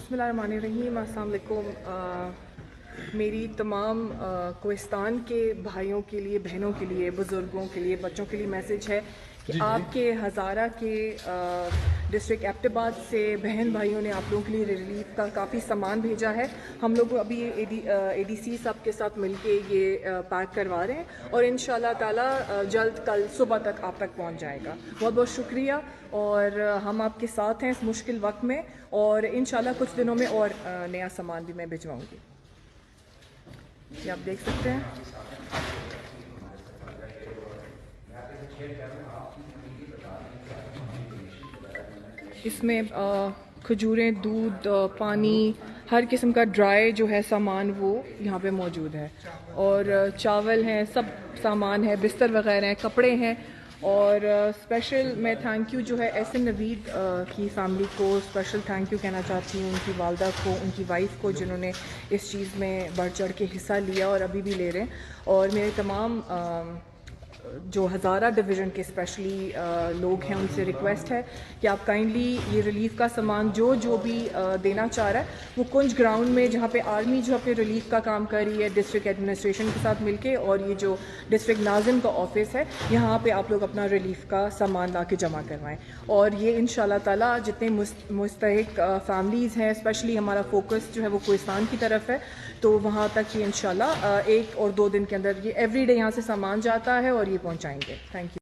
بسم اللہ الرحمن الرحیم. السلام علیکم. میری تمام کوہستان کے بھائیوں کے لیے، بہنوں کے لیے، بزرگوں کے لیے، بچوں کے لیے میسیج ہے کہ آپ کے ہزارہ کے ڈسٹرکٹ ایبٹ آباد سے بہن بھائیوں نے آپ لوگوں کے لیے ریلیف کا کافی سامان بھیجا ہے. ہم لوگ ابھی اے ڈی سی صاحب کے ساتھ مل کے یہ پیک کروا رہے ہیں اور ان شاء اللہ تعالیٰ جلد کل صبح تک آپ تک پہنچ جائے گا. بہت بہت شکریہ اور ہم آپ کے ساتھ ہیں اس مشکل وقت میں، اور انشاءاللہ کچھ دنوں میں اور نیا سامان بھی میں بھجواؤں گی. یہ آپ دیکھ سکتے ہیں. اس میں کھجوریں، دودھ، پانی، ہر قسم کا ڈرائی جو ہے سامان وہ یہاں پہ موجود ہے، اور چاول ہیں، سب سامان ہے، بستر وغیرہ ہیں، کپڑے ہیں. اور اسپیشل میں تھینک یو جو ہے ایس ایم نوید کی فیملی کو اسپیشل تھینک یو کہنا چاہتی ہوں، ان کی والدہ کو، ان کی وائف کو، جنہوں نے اس چیز میں بڑھ چڑھ کے حصہ لیا اور ابھی بھی لے رہے ہیں. اور میرے تمام جو ہزارہ ڈویژن کے اسپیشلی لوگ ہیں ان سے ریکویسٹ ہے کہ آپ کائنڈلی یہ ریلیف کا سامان جو بھی دینا چاہ رہا ہے وہ کنج گراؤنڈ میں، جہاں پہ آرمی جو اپنے ریلیف کا کام کر رہی ہے ڈسٹرکٹ ایڈمنسٹریشن کے ساتھ مل کے، اور یہ جو ڈسٹرکٹ ناظم کا آفس ہے، یہاں پہ آپ لوگ اپنا ریلیف کا سامان لا کے جمع کروائیں. اور یہ ان شاء اللہ تعالیٰ جتنے مستحق فیملیز ہیں، اسپیشلی ہمارا فوکس جو ہے وہ کوہستان کی طرف ہے، تو وہاں تک یہ انشاءاللہ 1 اور 2 دن کے اندر یہ ایوری ڈے یہاں سے سامان جاتا ہے اور یہ پہنچائیں گے. Thank you.